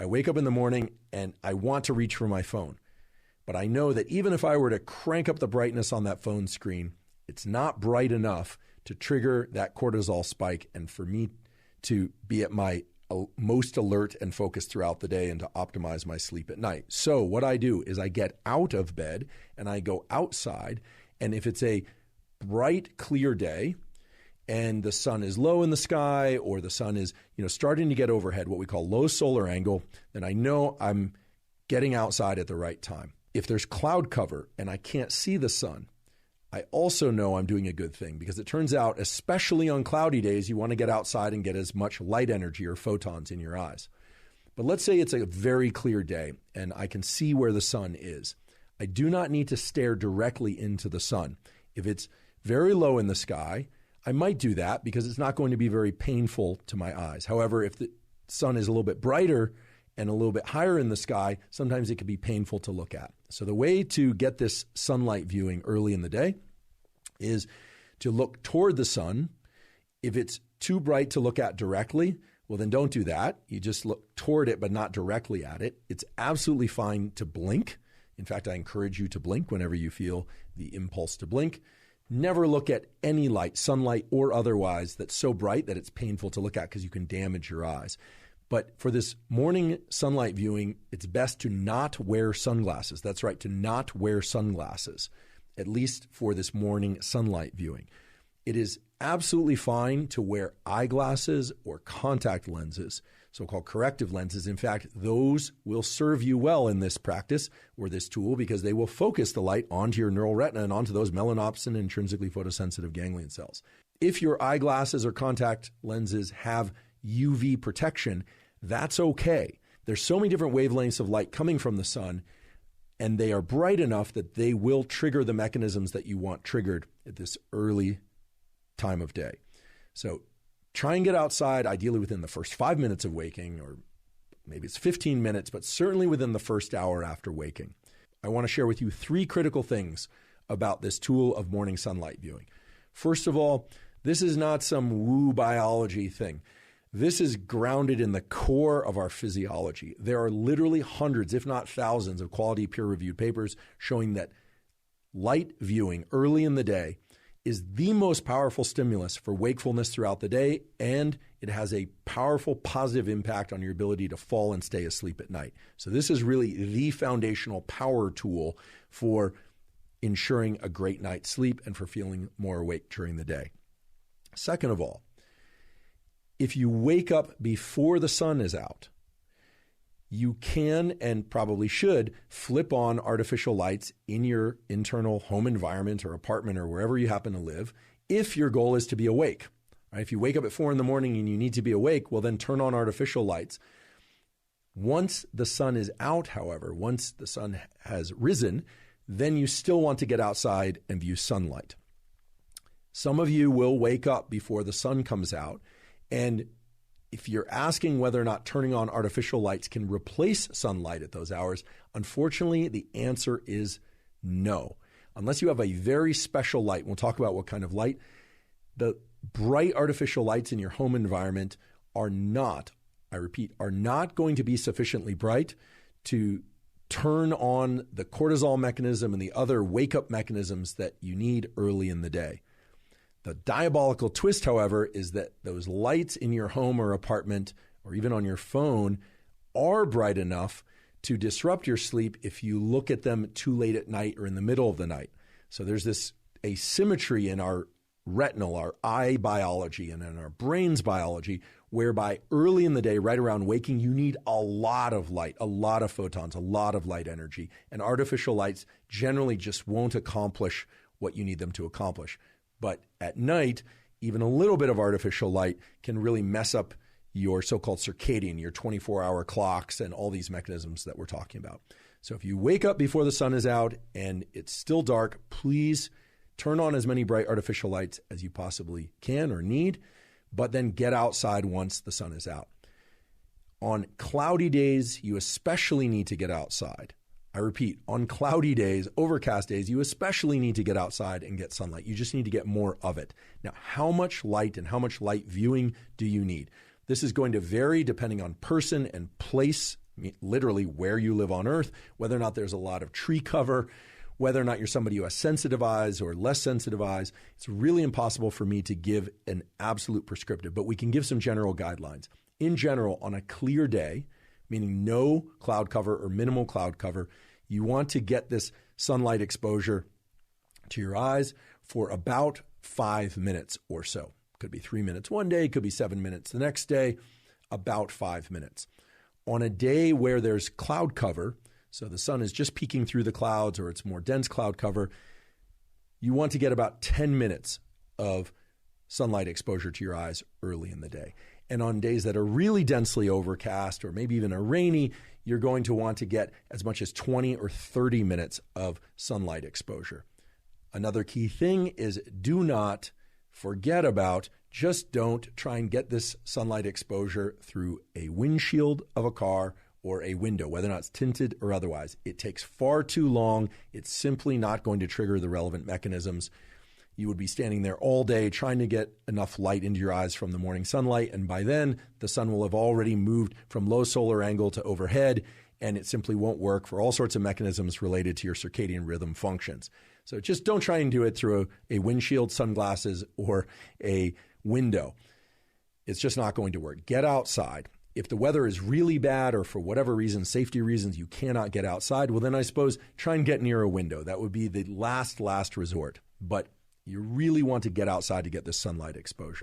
I wake up in the morning and I want to reach for my phone. But I know that even if I were to crank up the brightness on that phone screen, it's not bright enough to trigger that cortisol spike and for me to be at my most alert and focused throughout the day and to optimize my sleep at night. So what I do is I get out of bed and I go outside. And if it's a bright, clear day and the sun is low in the sky or the sun is, starting to get overhead, what we call low solar angle, then I know I'm getting outside at the right time. If there's cloud cover and I can't see the sun, I also know I'm doing a good thing because it turns out, especially on cloudy days, you want to get outside and get as much light energy or photons in your eyes. But let's say it's a very clear day and I can see where the sun is. I do not need to stare directly into the sun. If it's very low in the sky, I might do that because it's not going to be very painful to my eyes. However, if the sun is a little bit brighter and a little bit higher in the sky, sometimes it can be painful to look at. So the way to get this sunlight viewing early in the day is to look toward the sun. If it's too bright to look at directly, well, then don't do that. You just look toward it, but not directly at it. It's absolutely fine to blink. In fact, I encourage you to blink whenever you feel the impulse to blink. Never look at any light, sunlight or otherwise, that's so bright that it's painful to look at because you can damage your eyes. But for this morning sunlight viewing, it's best to not wear sunglasses. That's right, to not wear sunglasses, at least for this morning sunlight viewing. It is absolutely fine to wear eyeglasses or contact lenses, so-called corrective lenses. In fact, those will serve you well in this practice or this tool because they will focus the light onto your neural retina and onto those melanopsin intrinsically photosensitive ganglion cells. If your eyeglasses or contact lenses have UV protection, that's okay. There's so many different wavelengths of light coming from the sun, and they are bright enough that they will trigger the mechanisms that you want triggered at this early time of day. So try and get outside, ideally within the first 5 minutes of waking, or maybe it's 15 minutes, but certainly within the first hour after waking. I want to share with you 3 critical things about this tool of morning sunlight viewing. First of all, this is not some woo biology thing. This is grounded in the core of our physiology. There are literally hundreds, if not thousands, of quality peer-reviewed papers showing that light viewing early in the day is the most powerful stimulus for wakefulness throughout the day, and it has a powerful positive impact on your ability to fall and stay asleep at night. So this is really the foundational power tool for ensuring a great night's sleep and for feeling more awake during the day. Second of all, if you wake up before the sun is out, you can and probably should flip on artificial lights in your internal home environment or apartment or wherever you happen to live if your goal is to be awake. Right? If you wake up at 4 a.m. and you need to be awake, well, then turn on artificial lights. Once the sun is out, however, once the sun has risen, then you still want to get outside and view sunlight. Some of you will wake up before the sun comes out, and if you're asking whether or not turning on artificial lights can replace sunlight at those hours, unfortunately, the answer is no. Unless you have a very special light, we'll talk about what kind of light, the bright artificial lights in your home environment are not, I repeat, are not going to be sufficiently bright to turn on the cortisol mechanism and the other wake-up mechanisms that you need early in the day. The diabolical twist, however, is that those lights in your home or apartment or even on your phone are bright enough to disrupt your sleep if you look at them too late at night or in the middle of the night. So there's this asymmetry in our retinal, our eye biology, and in our brain's biology, whereby early in the day, right around waking, you need a lot of light, a lot of photons, a lot of light energy. And artificial lights generally just won't accomplish what you need them to accomplish. But at night, even a little bit of artificial light can really mess up your so-called circadian, your 24-hour clocks and all these mechanisms that we're talking about. So if you wake up before the sun is out and it's still dark, please turn on as many bright artificial lights as you possibly can or need, but then get outside once the sun is out. On cloudy days, you especially need to get outside. I repeat, on cloudy days, overcast days, you especially need to get outside and get sunlight. You just need to get more of it. Now, how much light and how much light viewing do you need? This is going to vary depending on person and place literally where you live on Earth, whether or not there's a lot of tree cover, whether or not you're somebody who has sensitive eyes or less sensitive eyes. It's really impossible for me to give an absolute prescriptive, but we can give some general guidelines. In general, on a clear day, meaning no cloud cover or minimal cloud cover, you want to get this sunlight exposure to your eyes for about 5 minutes or so. Could be 3 minutes one day, could be 7 minutes the next day, about 5 minutes. On a day where there's cloud cover, so the sun is just peeking through the clouds or it's more dense cloud cover, you want to get about 10 minutes of sunlight exposure to your eyes early in the day. And on days that are really densely overcast or maybe even are rainy, you're going to want to get as much as 20 or 30 minutes of sunlight exposure. Another key thing is do not forget about, just don't try and get this sunlight exposure through a windshield of a car or a window, whether or not it's tinted or otherwise. It takes far too long. It's simply not going to trigger the relevant mechanisms. You would be standing there all day trying to get enough light into your eyes from the morning sunlight, and by then the sun will have already moved from low solar angle to overhead, and it simply won't work for all sorts of mechanisms related to your circadian rhythm functions. So just don't try and do it through a windshield, sunglasses, or a window. It's just not going to work. Get outside. If the weather is really bad or for whatever reason, safety reasons, you cannot get outside, well then I suppose try and get near a window. That would be the last resort. But you really want to get outside to get this sunlight exposure.